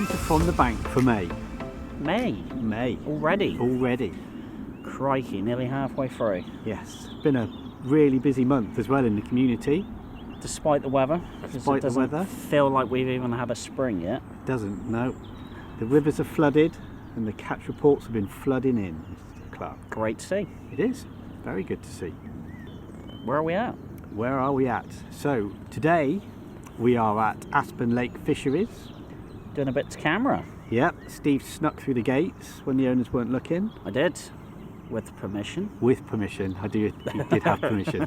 to From the Bank for May. May? Already. Crikey, nearly halfway through. Yes, it's been a really busy month as well in the community. Despite the weather. Despite the weather. Feel like we've even had a spring yet. It doesn't, no. The rivers are flooded and the catch reports have been flooding in, Mr. Clark. Great to see. It is. Very good to see. Where are we at? Where are we at? So, today we are at Aspen Lake Fisheries. Doing a bit to camera. Yep, Steve snuck through the gates when the owners weren't looking. I did. With permission. With permission. He did have permission.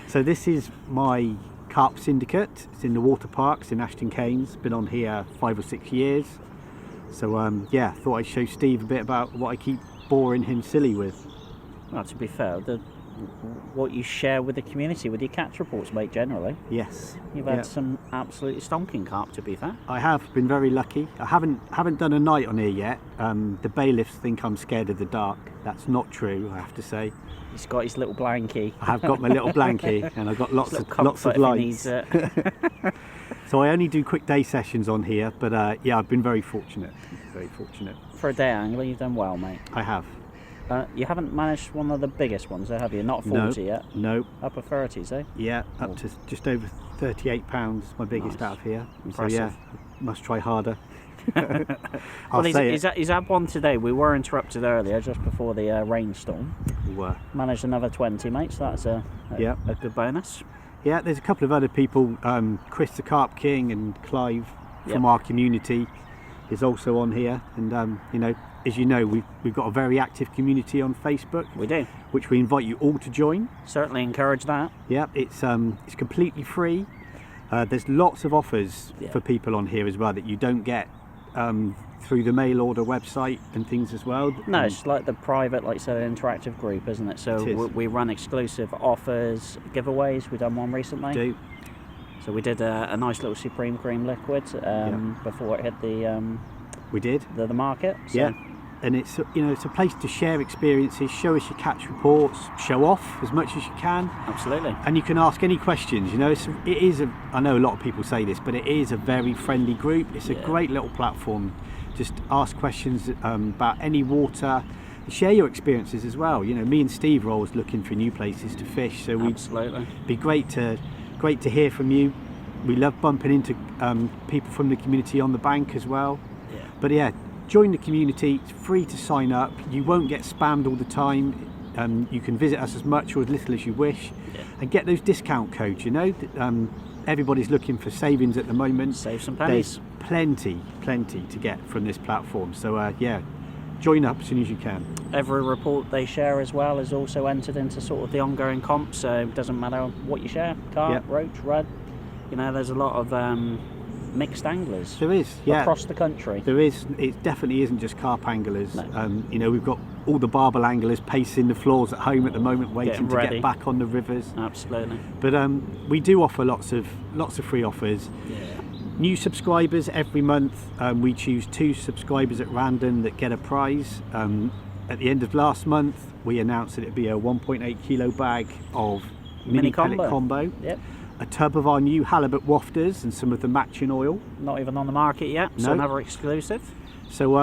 So this is my carp syndicate. It's in the water parks in Ashton Keynes. Been on here 5 or 6 years. So yeah, thought I'd show Steve a bit about what I keep boring him silly with. Well, to be fair, what you share with the community, with your catch reports, mate, generally. Yes. You've had some absolutely stonking carp, to be fair. I have been very lucky. I haven't done a night on here yet. The bailiffs think I'm scared of the dark. That's not true, I have to say. He's got his little blankie. I have got my little blankie, and I've got lots of lights. So I only do quick day sessions on here, but yeah, I've been very fortunate. Very fortunate. For a day angler, you've done well, mate. I have. You haven't managed one of the biggest ones, have you? Not 40 yet? No. Upper 30s, eh? Yeah, up to just over 38 pounds, my biggest out of here. Impressive. So yeah, must try harder. Well, he's had one today. We were interrupted earlier, just before the rainstorm. We were. Managed another 20, mate, so that's a good bonus. Yeah, there's a couple of other people, Chris the Carp King and Clive from our community is also on here, and you know, as you know, we've got a very active community on Facebook. We do. Which we invite you all to join. Certainly encourage that. Yeah, it's completely free. There's lots of offers for people on here as well that you don't get through the mail order website and things as well. No, it's like the private, like you said, interactive group, isn't it? So we run exclusive offers, giveaways. We've done one recently. Do. So we did a nice little Supreme Cream liquid before it hit the we did the market. So. Yeah, and it's, you know, it's a place to share experiences, show us your catch reports, show off as much as you can. Absolutely. And you can ask any questions. You know, I know a lot of people say this, but it is a very friendly group. It's a great little platform. Just ask questions about any water. Share your experiences as well. You know, me and Steve are always looking for new places to fish, so it'd be great to hear from you. We love bumping into people from the community on the bank as well. Yeah. But yeah, join the community. It's free to sign up. You won't get spammed all the time. You can visit us as much or as little as you wish, and get those discount codes. You know, everybody's looking for savings at the moment. Save some pennies. There's plenty to get from this platform. So yeah, join up as soon as you can. Every report they share as well is also entered into sort of the ongoing comp, so it doesn't matter what you share, carp, roach, rudd. You know, there's a lot of mixed anglers. There is, across the country. There is. It definitely isn't just carp anglers. No. You know, we've got all the barbel anglers pacing the floors at home at the moment, waiting to get back on the rivers. Absolutely. But we do offer lots of free offers. Yeah. New subscribers every month. We choose 2 subscribers at random that get a prize. At the end of last month, we announced that it'd be a 1.8 kilo bag of mini pellet combo. Yep. A tub of our new halibut wafters and some of the matching oil. Not even on the market yet, so another exclusive. So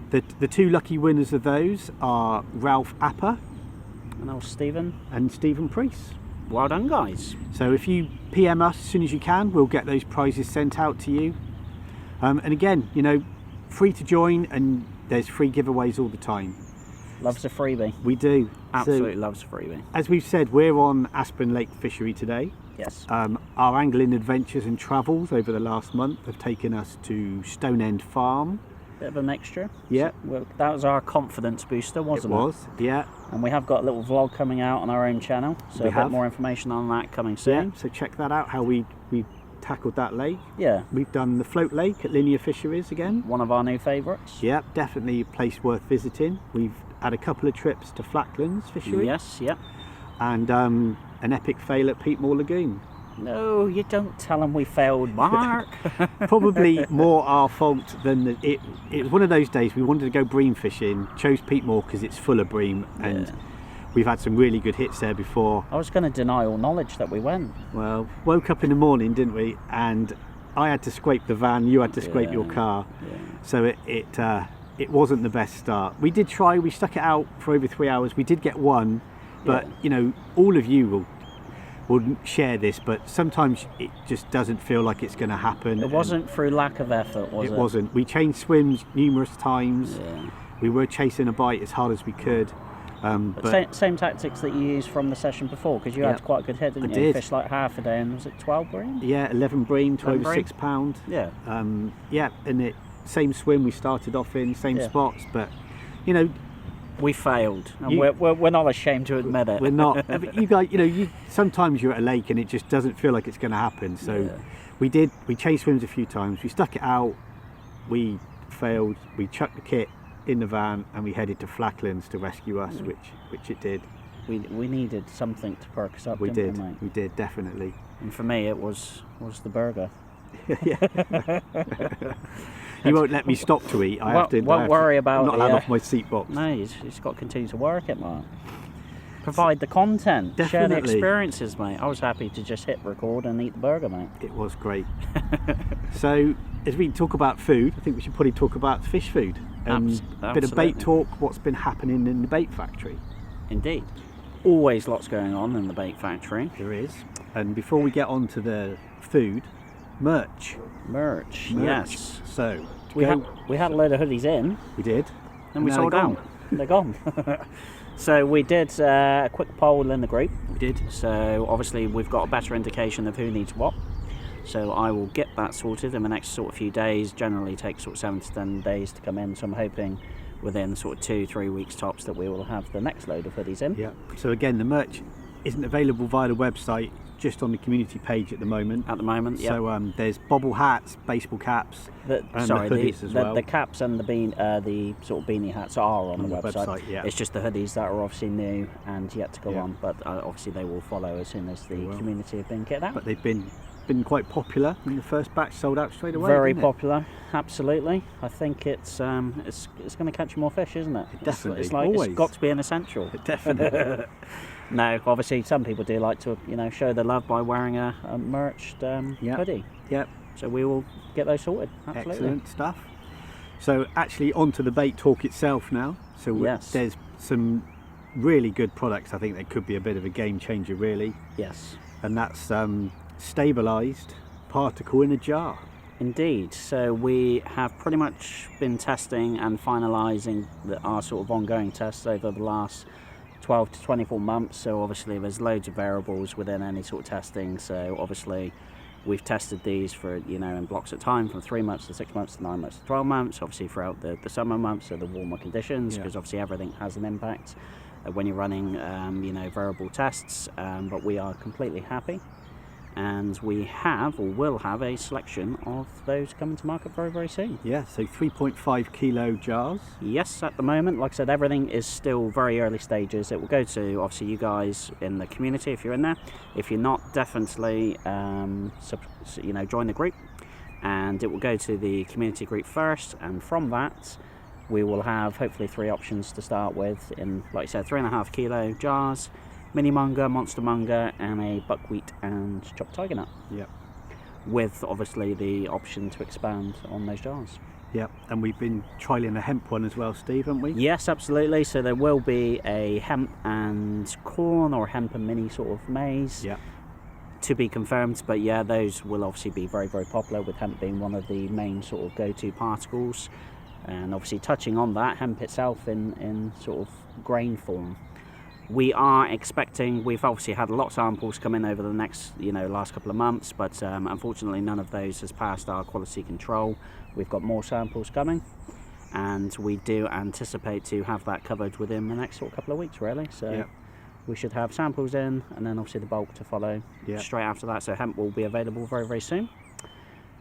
the 2 lucky winners of those are Ralph Apper and Stephen Priest. Well done, guys. So if you PM us as soon as you can, we'll get those prizes sent out to you. And again, you know, free to join, and there's free giveaways all the time. Loves a freebie. We do. Absolutely loves a freebie. As we've said, we're on Aspen Lake Fishery today. Yes. Our angling adventures and travels over the last month have taken us to Stonend Farm. Bit of a mixture. Yeah. So, that was our confidence booster, wasn't it? It was, yeah. And we have got a little vlog coming out on our own channel, so a bit more information on that coming soon. Yeah, so check that out, how we tackled that lake. Yeah. We've done the Float Lake at Linear Fisheries again. One of our new favourites. Yeah, definitely a place worth visiting. We've had a couple of trips to Flacklands Fishery. Yes, yep. And an epic fail at Peatmore Lagoon. No, you don't tell them we failed, Mark. Probably more our fault than it was one of those days we wanted to go bream fishing, chose Peatmore because it's full of bream, and we've had some really good hits there before. I was going to deny all knowledge that we went. Well, woke up in the morning, didn't we, and I had to scrape the van, you had to scrape your car. So it wasn't the best start. We did try, we stuck it out for over 3 hours. We did get one, but you know, all of you will share this, but sometimes it just doesn't feel like it's going to happen. It wasn't through lack of effort, was it? It wasn't. We changed swims numerous times. We were chasing a bite as hard as we could. But same tactics that you used from the session before, because you had quite a good hit, didn't you? Did. Fished like half a day, and was it 12 bream? Yeah, 11 bream to 11 over bream. £6. Yeah. And it same swim we started off in, same spots, but you know, we failed, and we're not ashamed to admit it. we're not. You guys, you know, sometimes you're at a lake and it just doesn't feel like it's going to happen. So we chased swims a few times. We stuck it out. We failed. We chucked the kit in the van and we headed to Flacklands to rescue us, which it did. We needed something to perk us up. We didn't did. we, mate? We did, definitely. And for me, it was the burger. You won't let me stop to eat. Won't worry about I'm not allowed off my seat box. No, you just got to continue to work it, Mark. Provide the content, share the experiences, mate. I was happy to just hit record and eat the burger, mate. It was great. So, as we talk about food, I think we should probably talk about fish food. A bit of bait talk, what's been happening in the bait factory. Indeed. Always lots going on in the bait factory. There is. And before we get on to the food, merch, yes. So, we had a load of hoodies in. We did. And we sold out. They're gone. So we did a quick poll in the group. We did. So obviously we've got a better indication of who needs what. So I will get that sorted in the next sort of few days. Generally takes sort of 7 to 10 days to come in. So I'm hoping within sort of 2-3 weeks tops that we will have the next load of hoodies in. Yeah. So again, the merch isn't available via the website, just on the community page at the moment. Yeah. So there's bobble hats, baseball caps, and the hoodies as well. The caps and the sort of beanie hats are on the website. Yeah. It's just the hoodies that are obviously new and yet to go on, but obviously they will follow as soon as the community have been kitted out. But they've been quite popular, and the first batch sold out straight away. Very popular, absolutely. I think it's going to catch more fish, isn't it? Definitely. It's got to be an essential. Definitely. No, obviously some people do like to, show their love by wearing a merched hoodie. Yep. So we will get those sorted. Absolutely. Excellent stuff. So actually onto the bait talk itself now. So there's some really good products. I think they could be a bit of a game changer, really. Yes. And that's stabilised particle in a jar. Indeed. So we have pretty much been testing and finalising our sort of ongoing tests over the last 12 to 24 months. So obviously there's loads of variables within any sort of testing. So obviously we've tested these for, in blocks of time from 3 months to 6 months to 9 months to 12 months, obviously throughout the summer months, so the warmer conditions, because obviously everything has an impact when you're running, variable tests, but we are completely happy. And we have, or will have, a selection of those coming to market very, very soon. Yeah, so 3.5 kilo jars. Yes, at the moment, like I said, everything is still very early stages. It will go to, obviously, you guys in the community if you're in there. If you're not, definitely, join the group. And it will go to the community group first. And from that, we will have, hopefully, 3 options to start with in, like I said, 3.5 kilo jars. Mini Munger, Monster Munger, and a buckwheat and chopped tiger nut. Yep. With obviously the option to expand on those jars. Yep, and we've been trialling a hemp one as well, Steve, haven't we? Yes, absolutely. So there will be a hemp and corn or hemp and mini sort of maize. Yeah. To be confirmed, but yeah, those will obviously be very, very popular, with hemp being one of the main sort of go-to particles. And obviously touching on that, hemp itself in sort of grain form. We are expecting, we've obviously had a lot of samples come in over the next, last couple of months, but unfortunately none of those has passed our quality control. We've got more samples coming, and we do anticipate to have that covered within the next sort of couple of weeks, really. So we should have samples in, and then obviously the bulk to follow straight after that. So hemp will be available very, very soon.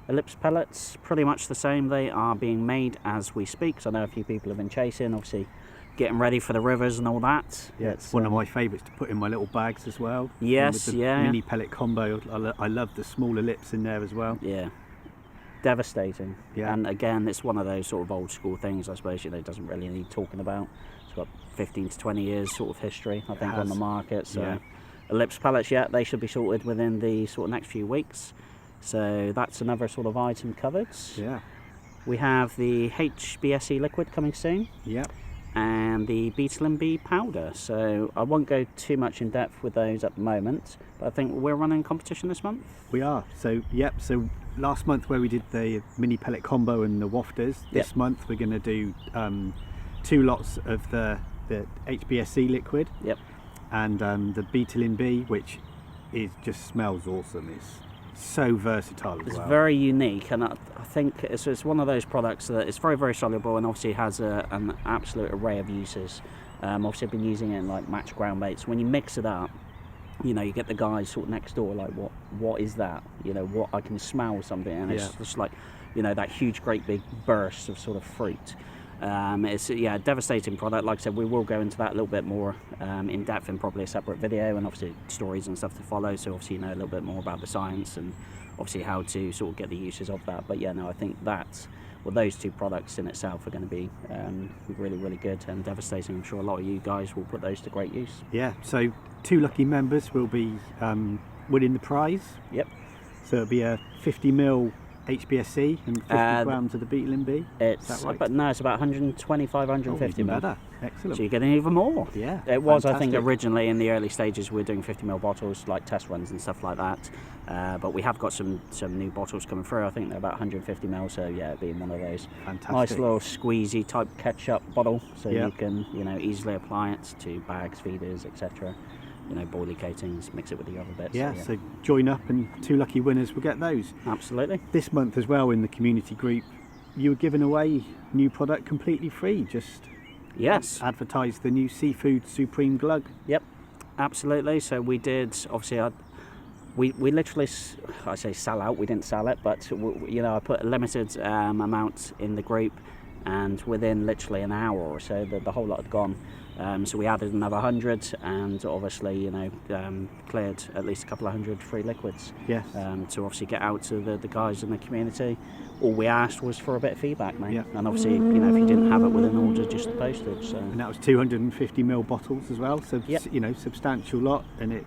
Ellipse pellets, pretty much the same. They are being made as we speak. So I know a few people have been chasing, obviously, getting ready for the rivers and all that. Yeah, it's one of my favourites to put in my little bags as well. Yes, with the mini pellet combo. I love the smaller lips in there as well. Yeah, devastating. Yeah. And again, it's one of those sort of old school things, I suppose, it doesn't really need talking about. It's got 15 to 20 years sort of history, I think, on the market. So ellipse pellets, they should be sorted within the sort of next few weeks. So that's another sort of item covered. Yeah. We have the HBSE liquid coming soon. Yeah. And the Beetle and Bee powder. So I won't go too much in depth with those at the moment, but I think we're running a competition this month. We are. So so last month where we did the mini pellet combo and the wafters, this month we're going to do 2 lots of the HBSC liquid. Yep. And the Beetle and Bee, which just smells awesome. It's so versatile as well. It's very unique, and I think it's one of those products that it's very, very soluble, and obviously has an absolute array of uses. Obviously I've been using it in like match ground baits. When you mix it up, you know, you get the guys sort of next door like, what is that? You know, what, I can smell something, and it's just like, you know, that huge great big burst of sort of fruit. It's a devastating product. Like I said, we will go into that a little bit more in depth in probably a separate video, and obviously stories and stuff to follow, so obviously you know a little bit more about the science and obviously how to sort of get the uses of that. But yeah, no, I think that, well, those 2 products in itself are going to be really, really good and devastating. I'm sure a lot of you guys will put those to great use. Yeah, so 2 lucky members will be winning the prize. Yep. So it'll be a 50ml HBSC and 50 grams of the Beetle and Bee. It's Is that right? But no, it's about 125, 150 even mil. better. Excellent. So you're getting even more. Yeah. It was, I think, fantastic. originally in the early stages we were doing 50ml bottles, like test runs and stuff like that. But we have got some new bottles coming through. I think they're about 150ml. So yeah, being one of those Fantastic. nice little squeezy type ketchup bottle, so Yeah. you can, you know, easily apply it to bags, feeders, etc. You know, boilie coatings, mix it with the other bits. Yeah, so join up and 2 lucky winners will get those. Absolutely. This month as well in the community group, you were giving away new product completely free. Just Yes. advertise the new Seafood Supreme Glug. Yep, absolutely. So we did, obviously, we literally, I say sell out, we didn't sell it, but you know, I put a limited amount in the group, and within literally an hour or so, the whole lot had gone. So we added another 100, and obviously, you know, cleared at least a couple of 100 free liquids. Yes. To obviously get out to the guys in the community. All we asked was for a bit of feedback, mate. Yeah. And obviously, you know, if you didn't have it within order, just the postage. So. And that was 250ml bottles as well. So Yep. you know, substantial lot, and it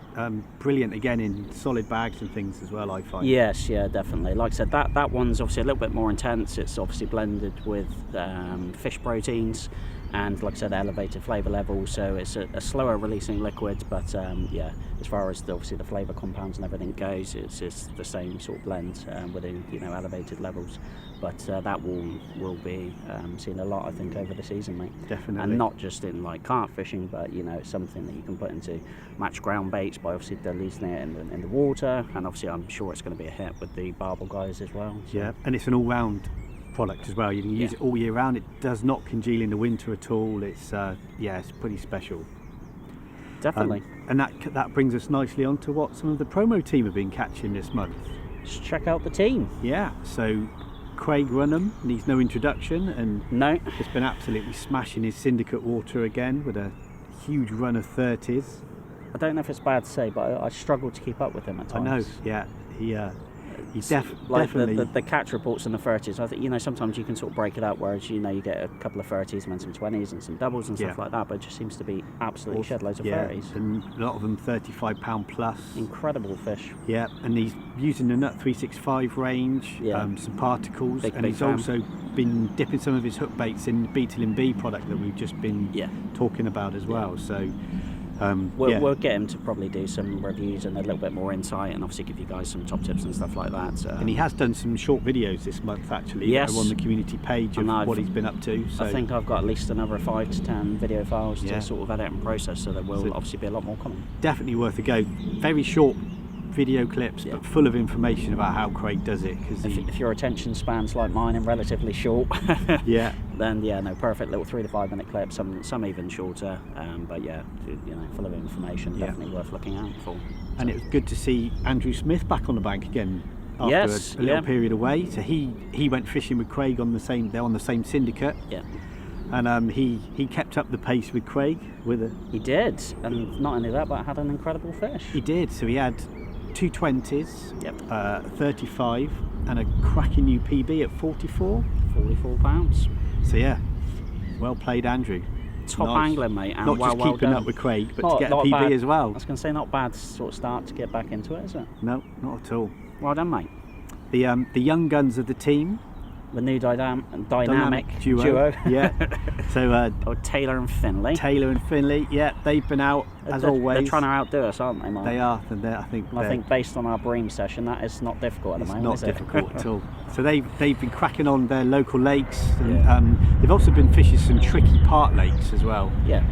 brilliant again in solid bags and things as well, I find. Yes, yeah, definitely. Like I said, that one's obviously a little bit more intense. It's obviously blended with fish proteins and, like I said, elevated flavour levels. So it's a slower releasing liquid, but yeah, as far as obviously the flavour compounds and everything goes, it's the same sort of blend within, you know, elevated levels. But that will be seen a lot, I think, over the season, mate. Definitely. And not just in like carp fishing, but you know, it's something that you can put into match ground baits by obviously diluting it in the water, and obviously I'm sure it's going to be a hit with the barbel guys as well. So. Yeah, and it's an all-round product as well. You can use it all year round. It does not congeal in the winter at all. It's it's pretty special. Definitely. And that brings us nicely on to what some of the promo team have been catching this month. Just check out the team. Yeah, so Craig Runham needs no introduction, and No. has been absolutely smashing his syndicate water again with a huge run of 30s. I don't know if it's bad to say, but I struggle to keep up with him at I times. know, yeah. He's Like definitely... the catch reports and the 30s, I think, you know, sometimes you can sort of break it up, whereas, you know, you get a couple of 30s and then some 20s and some doubles and stuff like that, but it just seems to be absolutely shed loads of 30s. And a lot of them £35 plus. Incredible fish. Yeah, and he's using the Nut 365 range, some particles, Big he's fan. also been dipping some of his hook baits in the Beetle and Bee product that we've just been talking about as well. So we'll get him to probably do some reviews and a little bit more insight, and obviously give you guys some top tips and stuff like that. And he has done some short videos this month actually. Yes. That are on the community page of what he's been up to. So I think I've got at least another 5 to 10 video files to sort of edit and process, so there will obviously be a lot more coming. Definitely worth a go. Very short video clips, but full of information about how Craig does it. Because if your attention span's like mine and relatively short, then perfect little 3 to 5 minute clips. Some even shorter, but you know, full of information. Definitely worth looking out for. And it was good to see Andrew Smith back on the bank again after a little period away. So he went fishing with Craig on the same. They're on the same syndicate. Yeah. And he kept up the pace with Craig. He did, and not only that, but had an incredible fish. He did. So he had 2 20s, 35, and a cracking new PB at 44 pounds. So yeah, well played, Andrew. Top angler, mate. And not just keeping up with Craig, but to get a PB as well. I was going to say, not bad sort of start to get back into it, is it? No, not at all. Well done, mate. the young guns of the team. The new dynamic duo. Yeah. So Taylor and Finley. Taylor and Finley, yeah, they've been out as always. They're trying to outdo us, aren't they, Mark? They are. I think based on our bream session, that is not difficult at the moment. It's not difficult at all. So they've been cracking on their local lakes, and Yeah. they've also been fishing some tricky park lakes as well. Yeah.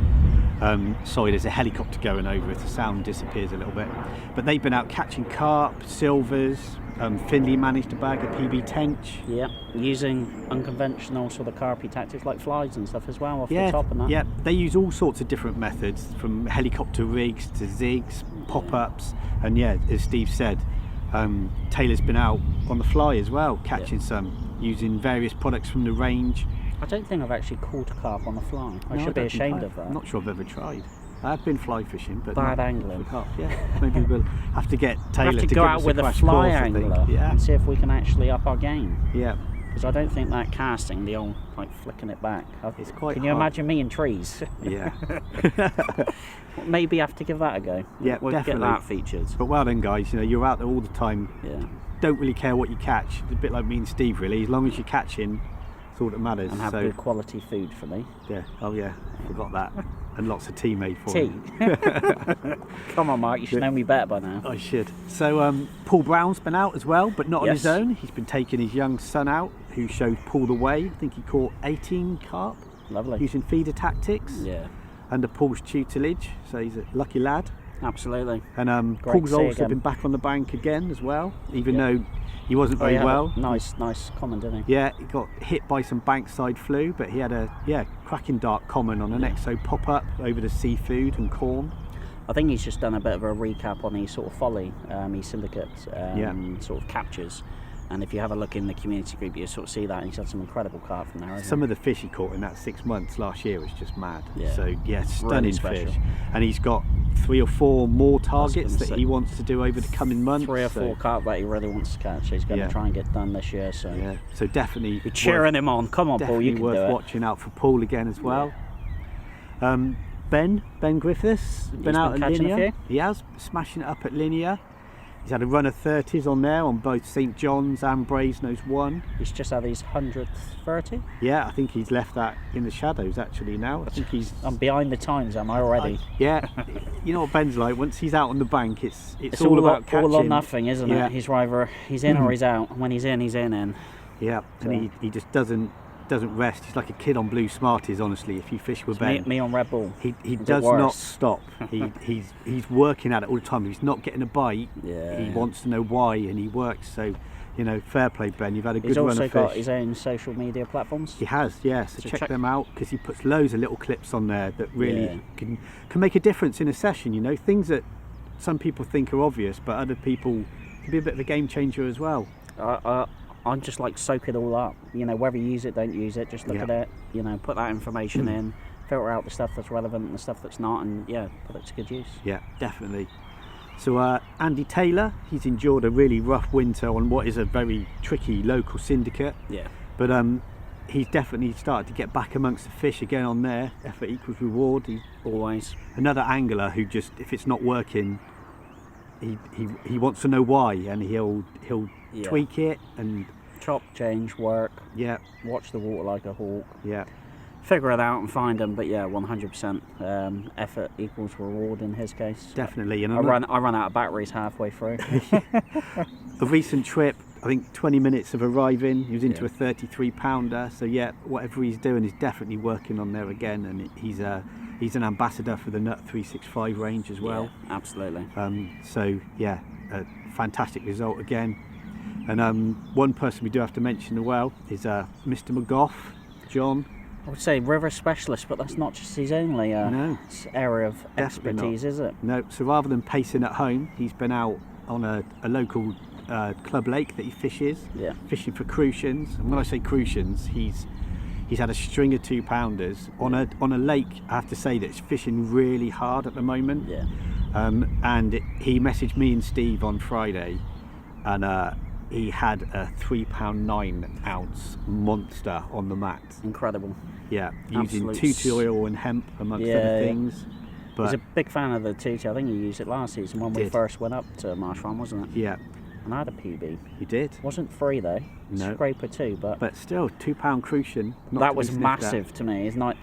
Sorry, there's a helicopter going over it. The sound disappears a little bit. But they've been out catching carp, silvers. Finley managed to bag a PB tench. Yeah, using unconventional sort of carpy tactics like flies and stuff as well off the top and that. Yeah, they use all sorts of different methods, from helicopter rigs to zigs, pop-ups, and yeah, as Steve said, Taylor's been out on the fly as well, catching some, using various products from the range. I don't think I've actually caught a carp on the fly. I should be ashamed of that. I'm not sure I've ever tried. I've been fly fishing, but bad not angling. for carp. Yeah, maybe we'll have to get Taylor We'll have to to go give out us with a crash fly course, I think. angler Yeah, and see if we can actually up our game. yeah. Because I don't think that casting, the old like flicking it back. It's quite Can you hard. imagine me in trees? Yeah. Maybe have to give that a go. Yeah, we'll definitely. get that featured. But well then, guys, you're out there all the time. Yeah. Don't really care what you catch. It's a bit like me and Steve, really. As long as you're catching, it's all that matters. And have so, good quality food for me. yeah. Oh yeah, forgot that. And lots of tea made for Tea. him. Come on, Mark. You should know me better by now. I should. So Paul Brown's been out as well, but not on Yes. his own. He's been taking his young son out, who showed Paul the way. I think he caught 18 carp Lovely. using feeder tactics Yeah. under Paul's tutelage. So he's a lucky lad. Absolutely. And Great to Paul's see also again. been back on the bank again as well, even Yeah. though he wasn't very he had well. a nice comment, didn't he? Yeah, he got hit by some bankside flu, but he had a cracking dark comment on an exo pop-up over the seafood and corn. I think he's just done a bit of a recap on his sort of folly, his syndicate sort of captures. And if you have a look in the community group, you sort of see that. And he's had some incredible carp from there. hasn't Some of the fish he caught in that 6 months last year was just mad. Yeah. So yeah, stunning Really special. fish. And he's got 3 or 4 more targets gonna that say. he wants to do over the coming months. 3 or so, 4 carp that he really wants to catch. He's going to Yeah. try and get done this year. So Yeah, so definitely we're cheering him on. Come on, Paul, definitely you can worth do it. watching out for Paul again as well. Ben Griffiths been He's out been at catching a Linear. few? He has, smashing it up at Linear. He's had a run of 30s on there on both St John's and Brasenose 1. He's just had his 100th 30. Yeah, I think he's left that in the shadows actually now. I think he's I'm behind the times, am I already? yeah. You know what Ben's like. Once he's out on the bank, it's all about catching. all or nothing, isn't Yeah. it? He's either he's in or he's out. And when he's in, he's in. Yeah, and he just doesn't rest. He's like a kid on Blue Smarties, honestly. If you fish with Ben, Me on Red Bull. he Is it does worse? not stop. He's working at it all the time. If he's not getting a bite, Yeah. he wants to know why, and he works. So, fair play, Ben. You've had a good He's run also of got fish. his own social media platforms. He has, yeah. So check them out, because he puts loads of little clips on there that really Yeah. can make a difference in a session. Things that some people think are obvious, but other people can be a bit of a game changer as well. I'm just like soak it all up. Whether you use it, don't use it. Just look Yeah. at it. Put that information in, filter out the stuff that's relevant and the stuff that's not, and put it to good use. Yeah, definitely. So Andy Taylor, he's endured a really rough winter on what is a very tricky local syndicate, Yeah. but he's definitely started to get back amongst the fish again on there. Effort equals reward. He's Always. another angler who just, if it's not working, he wants to know why, and he'll Yeah. tweak it, and Chop, change, work, yeah, watch the water like a hawk. yeah, Figure it out and find them, but 100% effort equals reward in his case. definitely. And I run out of batteries halfway through. a recent trip, I think 20 minutes of arriving, he was into Yeah. a 33 pounder, so yeah, whatever he's doing is definitely working on there again, and he's an ambassador for the Nut 365 range as well. Yeah, absolutely. So yeah, a fantastic result again. And one person we do have to mention as well is Mr. McGough, John. I would say river specialist, but that's not just his only No. area of Definitely expertise, is it? No, so rather than pacing at home, he's been out on a local club lake that he fishes, Yeah. fishing for crucians. And when I say crucians, he's had a string of 2-pounders on a lake. I have to say that it's fishing really hard at the moment. Yeah. And he messaged me and Steve on Friday, and he had a 3-pound 9-ounce monster on the mat. Incredible. Yeah, using Absolute tutu oil and hemp amongst Yeah, other yeah. things. But He's a big fan of the tutu. I think he used it last season when we Did. first went up to Marsh Farm, wasn't it? yeah, and I had a PB. You did? Wasn't free though. No. Scraper too, but still, £2 crucian. that was massive to me. It's not,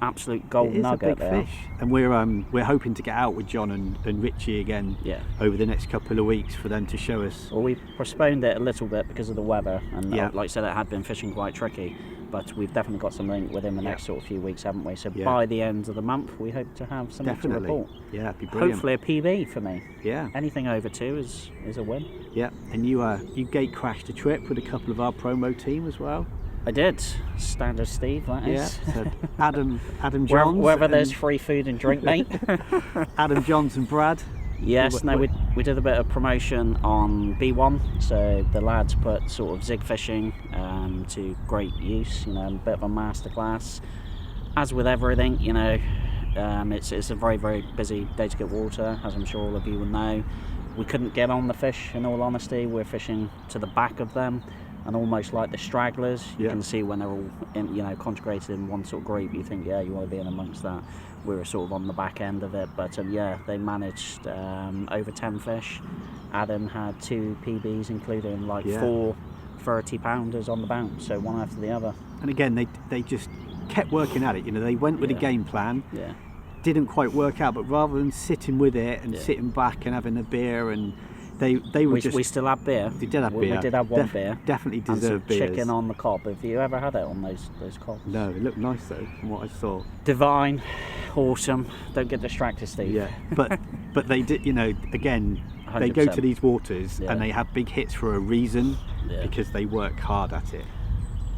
absolute gold nugget. It is a big there. fish, and we're hoping to get out with John and Richie again. Yeah. Over the next couple of weeks for them to show us. Well, we postponed it a little bit because of the weather, and Yeah. like I said, it had been fishing quite tricky. But we've definitely got something within the next sort of few weeks, haven't we? So by the end of the month, we hope to have something to report. Yeah, that'd be brilliant. Hopefully a PB for me. Yeah. Anything over 2 is a win. Yeah, and you gate crashed a trip with a couple of our promo team as well. I did. Standard Steve, that is. Yeah. So Adam Johns. Wherever there's free food and drink, mate. Adam Johns and Brad. Yes, we did a bit of promotion on B1, so the lads put sort of zig fishing to great use, a bit of a masterclass. As with everything, it's a very, very busy day to get water, as I'm sure all of you will know. We couldn't get on the fish, in all honesty. We're fishing to the back of them, and almost like the stragglers, you can see when they're all concentrated in one sort of group, you think, you want to be in amongst that. We were sort of on the back end of it, but they managed over 10 fish. Adam had 2 PBs, including 4 30-pounders on the bounce, so one after the other. And again, they just kept working at it. They went with a game plan. Yeah. Didn't quite work out, but rather than sitting with it and sitting back and having a beer, and they were we still had beer. They did have beer. We did have one beer. Definitely deserved beers. Chicken on the cob. Have you ever had it on those cobs? No, it looked nice though, from what I saw. Divine, awesome. Don't get distracted, Steve. Yeah, but they did. Again, 100%. They go to these waters and they have big hits for a reason, because they work hard at it.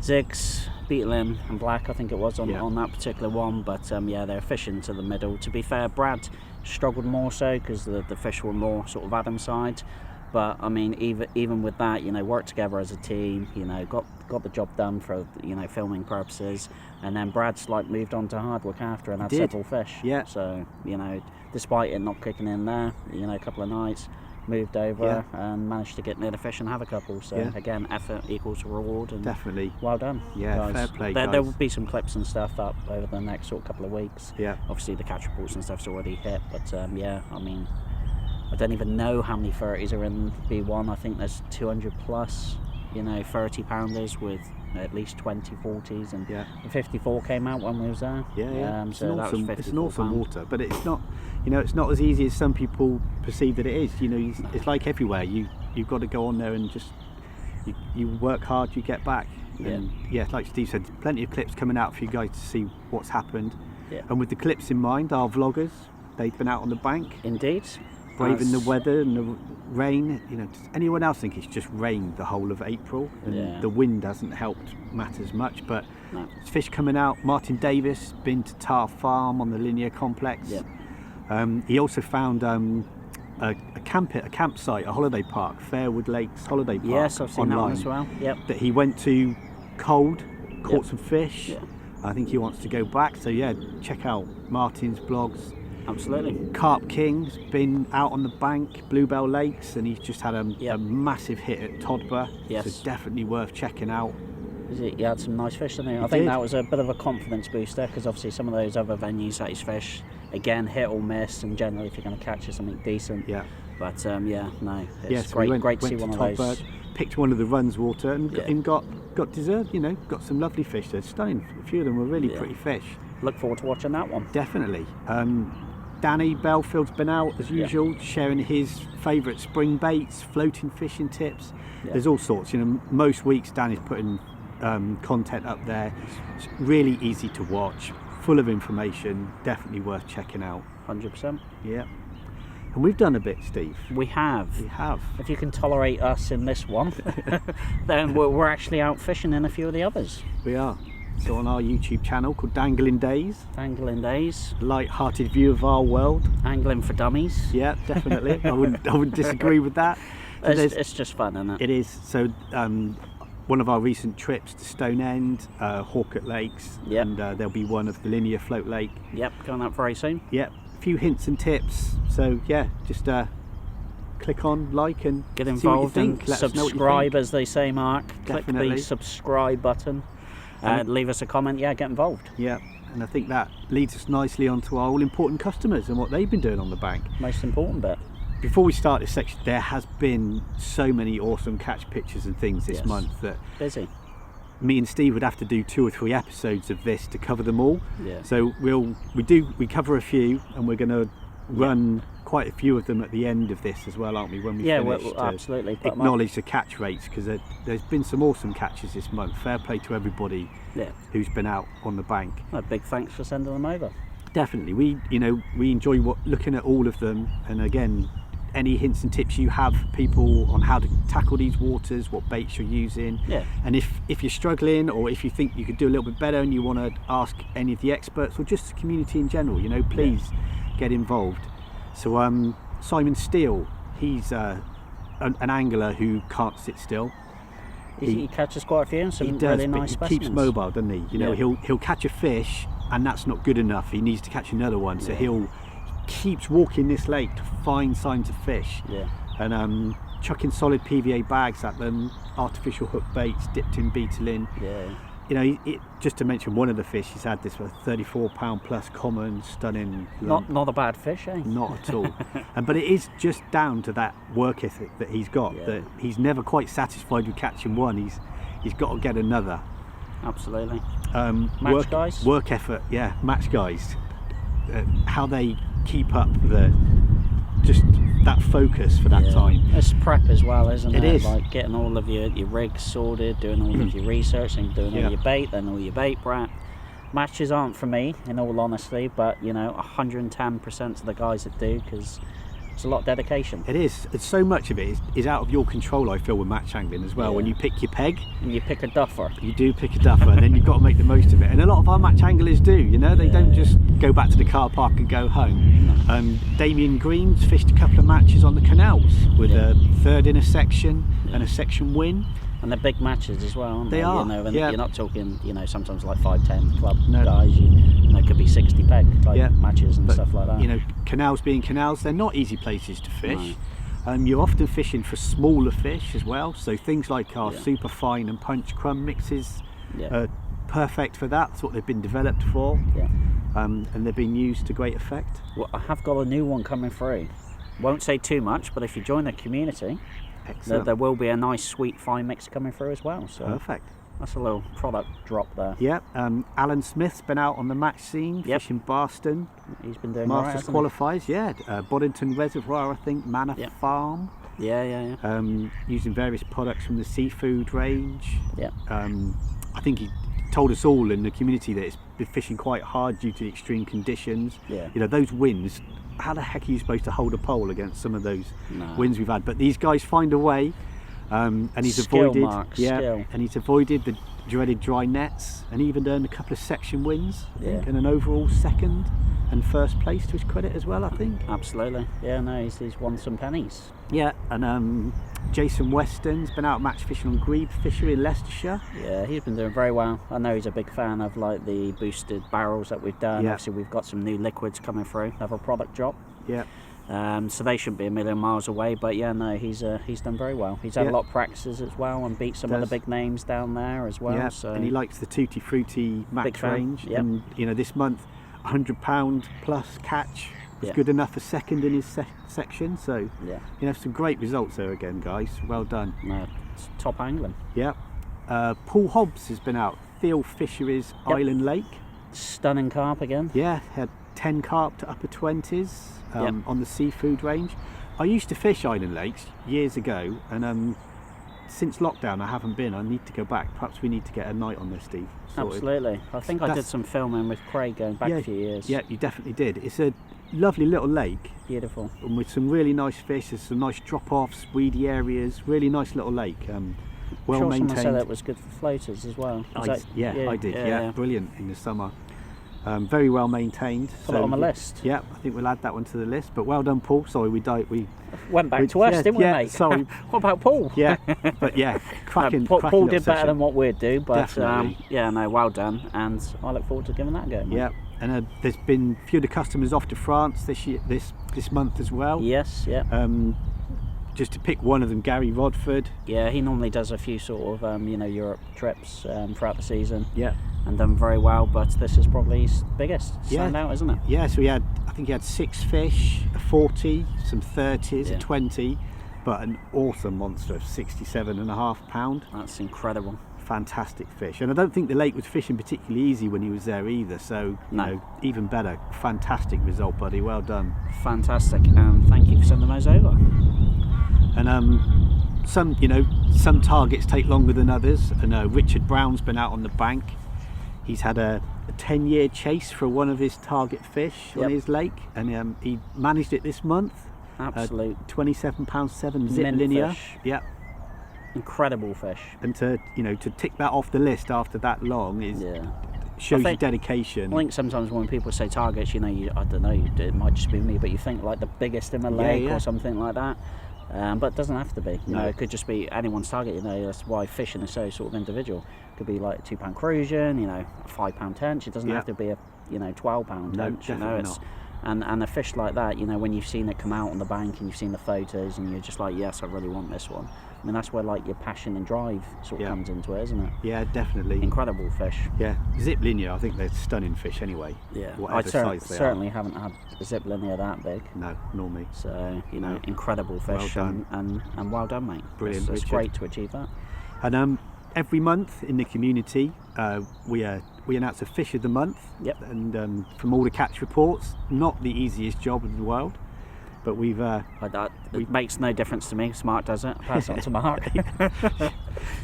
Zigs, beetling and black, I think it was on that particular one, but they're fishing to the middle. To be fair, Brad struggled more so because the fish were more sort of Adam's side, but I mean even with that, worked together as a team, got the job done for filming purposes, and then Brad's moved on to hard work after and had several fish. Yeah. So despite it not kicking in there, a couple of nights, moved over and managed to get near the fish and have a couple. So again, effort equals reward, and definitely well done. Yeah, guys. fair play. Guys. There will be some clips and stuff up over the next sort of couple of weeks. Yeah. Obviously the catch reports and stuff's already hit, but I mean, I don't even know how many 30s are in B1. I think there's 200 plus, 30-pounders with at least 20 40s, and the 54 came out when we was there. So that was 54 it's an awesome pound. water, but it's not, it's not as easy as some people perceive that it is. It's like everywhere. You've got to go on there and just you work hard, you get back. And like Steve said, plenty of clips coming out for you guys to see what's happened. And with the clips in mind, our vloggers, they've been out on the bank. Indeed. Braving the weather and the rain. Does anyone else think it's just rained the whole of April? And the wind hasn't helped matters much, but there's fish coming out. Martin Davis been to Tar Farm on the Linear Complex. He also found a campsite, a holiday park, Fairwood Lakes Holiday Park. Yes, I've seen online, that one as well. That he went to cold, caught some fish. I think he wants to go back. So check out Martin's blogs. Absolutely. Carp King's been out on the bank, Bluebell Lakes, and he's just had a massive hit at Todber. So definitely worth checking out. He had some nice fish, didn't he? I think that was a bit of a confidence booster, because obviously some of those other venues that he's fished, again, hit or miss, and generally if you're going to catch something decent. But it's great to see one of those. Picked one of the runs water and got deserved, got some lovely fish there. Stunning. A few of them were really pretty fish. Look forward to watching that one. Definitely. Danny Belfield's been out as usual, sharing his favourite spring baits, floating fishing tips. There's all sorts. Most weeks Danny's putting content up there. It's really easy to watch, full of information. Definitely worth checking out. 100%. Yeah. And we've done a bit, Steve. We have. If you can tolerate us in this one, then we're actually out fishing in a few of the others. We are. So on our YouTube channel called Dangling Days. Dangling Days. Light-hearted view of our world. Angling for dummies. Yeah, definitely. I wouldn't disagree with that. So it's just fun, isn't it? It is. So one of our recent trips to Stonehenge, Hawkett Lakes, and there'll be one of the Linear Float Lake. Coming up very soon. A few hints and tips. So just click on, like, and get involved and subscribe, as they say, Mark. Definitely. Click the subscribe button. Leave us a comment. Get involved. And I think that leads us nicely onto our all-important customers and what they've been doing on the bank. Most important bit. before we start this section, there has been so many awesome catch pictures and things this Yes. month that Busy. me and Steve would have to do 2 or 3 episodes of this to cover them all. Yeah. So we cover a few, and we're going to run quite a few of them at the end of this as well, aren't we? When we Yeah, finish, well, to absolutely. Put 'em up. acknowledge the catch rates, because there's been some awesome catches this month. Fair play to everybody Yeah. who's been out on the bank. A big thanks for sending them over. Definitely, we enjoy looking at all of them, and again, any hints and tips you have for people on how to tackle these waters, what baits you're using, Yeah. and if you're struggling, or if you think you could do a little bit better and you want to ask any of the experts or just the community in general, please get involved. So Simon Steele, he's an angler who can't sit still. He catches quite a few and some He does, really but nice he specimens. keeps mobile, doesn't he? Yeah. He'll catch a fish, and that's not good enough. He needs to catch another one, so Yeah. he keeps walking this lake to find signs of fish, Yeah. and chucking solid PVA bags at them, artificial hook baits, dipped in beetle. Yeah. Just to mention one of the fish he's had, this was 34-pound plus common, stunning lump. Not a bad fish, eh? Not at all. But it is just down to that work ethic that he's got, Yeah. that he's never quite satisfied with catching one. He's got to get another. Absolutely. Work, guys? work effort, yeah, match guys. How they keep up just that focus for that Yeah. time. It's prep as well, isn't it? It is. Like getting all of your rigs sorted, doing all of your research, and doing Yeah. all your bait, then all your bait prep. Matches aren't for me, in all honesty, but 110% of the guys that do, because it's a lot of dedication. It is. It's so much of it is out of your control, I feel, with match angling as well. Yeah. When you pick your peg, And you pick a duffer. you do pick a duffer, and then you've got to make the most of it. And a lot of our match anglers do, they Yeah. don't just go back to the car park and go home. Damien Green's fished a couple of matches on the canals with Yeah. a third in a section and a section win. And they're big matches as well, aren't they? They are, And yeah. you're not talking, sometimes like 5-10 club No. guys. It could be 60 peg type Yeah. matches and But, stuff like that. Canals being canals, they're not easy places to fish. You're often fishing for smaller fish as well, so things like our Yeah. super fine and punch crumb mixes Yeah. are perfect for that. That's what they've been developed for, Yeah. and they're being used to great effect. Well, I have got a new one coming through. Won't say too much, but if you join the community, Excellent. there will be a nice sweet fine mix coming through as well. So Perfect. that's a little product drop there. Yeah, Alan Smith's been out on the match scene, Yep. fishing Barston, He's been doing all right, Masters hasn't qualifies, Boddington Reservoir, I think, Manor Yep. Farm, he? Yeah. using various products from the seafood range. Yeah. I think he told us all in the community that it's been fishing quite hard due to the extreme conditions. Yeah. Those winds, how the heck are you supposed to hold a pole against some of those No. winds we've had? But these guys find a way, and he's Skill, avoided, Mark, skill. and he's avoided the dreaded dry nets, and even earned a couple of section wins, I think, Yeah. and an overall second and first place to his credit as well, I think. Absolutely. Yeah, no, he's won some pennies. Yeah, and Jason Weston's been out match fishing on grebe fishery in Leicestershire. Yeah, he's been doing very well. I know he's a big fan of like the boosted barrels that we've done. Yeah. Obviously, we've got some new liquids coming through. Have a product drop. Yeah, So they shouldn't be a million miles away, but yeah, no, he's done very well. He's had Yeah. a lot of practices as well and beat some of the Does. big names down there as well. yeah, So and he likes the Tutti Frutti Big match fan, range. yep. And this month, £100 plus catch was Yeah. good enough for second in his section. So yeah, some great results there again, guys. Well done. no, it's top angling. Yeah, Paul Hobbs has been out. Theo Fisheries Yep. Island Lake. Stunning carp again. Yeah, had 10 carp to upper 20s Yep. on the seafood range. I used to fish island lakes years ago, and since lockdown I haven't been. I need to go back. Perhaps we need to get a night on this, Steve. sorted. Absolutely. I think I did That's- some filming with Craig going back a few years. Yeah, you definitely did. It's a lovely little lake, Beautiful. and with some really nice fish. There's some nice drop-offs, weedy areas. Really nice little lake. Well sure maintained. someone said that was good for floaters as well. I Is that- I did. Yeah, brilliant in the summer. Very well maintained. Put it on my list. Yeah, I think we'll add that one to the list. But well done, Paul. Sorry, we Went back to us, yeah, didn't we, yeah, mate? sorry. What about Paul? yeah, but yeah, cracking. Paul cracking did little better session. than what we'd do, but Definitely. yeah, no, well done, and I look forward to giving that a go. Mate. Yeah, and there's been a few of the customers off to France this month as well. Yes, yeah. Just to pick one of them, Gary Rodford. Yeah, he normally does a few sort of Europe trips throughout the season Yeah, and done very well, but this is probably his biggest Yeah. standout, isn't it? yeah. So I think he had 6 fish, a 40, some 30s, Yeah. a 20, but an awesome monster of 67.5 pound. That's incredible. Fantastic fish, and I don't think the lake was fishing particularly easy when he was there either, so No. even better. Fantastic result, buddy, well done. Fantastic, and thank you for sending those over. And some targets take longer than others, and Richard Brown's been out on the bank. He's had a 10-year chase for one of his target fish on Yep. his lake, and he managed it this month. Absolute £27.7 zip mint linear. fish. Yeah. incredible fish. And to tick that off the list after that long is Yeah. shows I your think- dedication. I think sometimes when people say targets, I don't know, it might just be me, but you think like the biggest in the lake yeah. or something like that. But it doesn't have to be. No. It could just be anyone's target. That's why fishing is so sort of individual. It could be like a £2 crucian, a £5 tench. It doesn't Yeah. have to be a £12 No, tench. definitely It's not. and a fish like that. When you've seen it come out on the bank and you've seen the photos and you're just like, yes, I really want this one. I mean, that's where like your passion and drive sort of Yeah. comes into it, isn't it? Yeah, definitely. Incredible fish. Yeah, zip linear. I think they're stunning fish anyway. Yeah, Whatever size they certainly haven't had a zip linear that big. are. No, nor me. So No. incredible fish, Well done. and well done, mate. Brilliant, It's Richard. great to achieve that. And every month in the community, we announce a fish of the month. Yep. And from all the catch reports, not the easiest job in the world, but we've It makes no difference to me. Mark does it. Pass it on to Mark.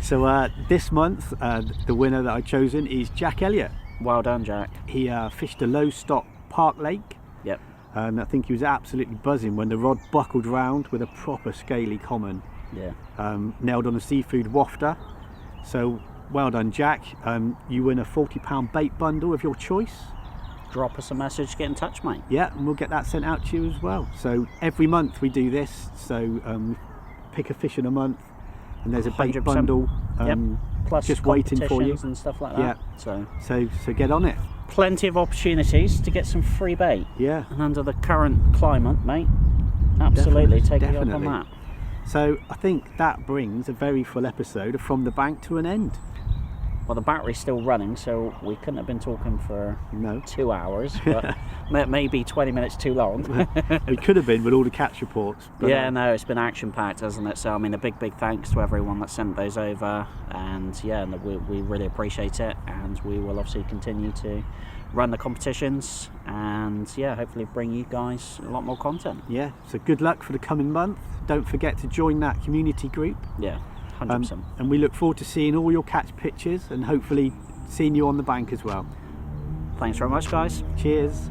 so this month the winner that I've chosen is Jack Elliott. Well done, Jack. He fished a low stock Park Lake, Yep. and I think he was absolutely buzzing when the rod buckled round with a proper scaly common, Yeah. nailed on a seafood wafter. So well done, Jack. You win a £40 bait bundle of your choice. Drop us a message. Get in touch, mate. Yeah, and we'll get that sent out to you as well. So every month we do this. So pick a fish in a month, and there's a bait 100%. bundle Yep. Plus just waiting for you. competitions and stuff like Yeah. that. So get on it. Plenty of opportunities to get some free bait. Yeah. And under the current climate, mate, absolutely take you up on Definitely. that. So I think that brings a very full episode of From the Bank to an end. Well, the battery's still running, so we couldn't have been talking for No. 2 hours, but maybe 20 minutes too long. It could have been with all the catch reports. But, Yeah, no, it's been action-packed, hasn't it? So, I mean, a big thanks to everyone that sent those over, and yeah, we really appreciate it, and we will obviously continue to run the competitions, and yeah, hopefully bring you guys a lot more content. Yeah, so good luck for the coming month. Don't forget to join that community group. Yeah, 100%. And we look forward to seeing all your catch pictures and hopefully seeing you on the bank as well. Thanks very much, guys. Cheers.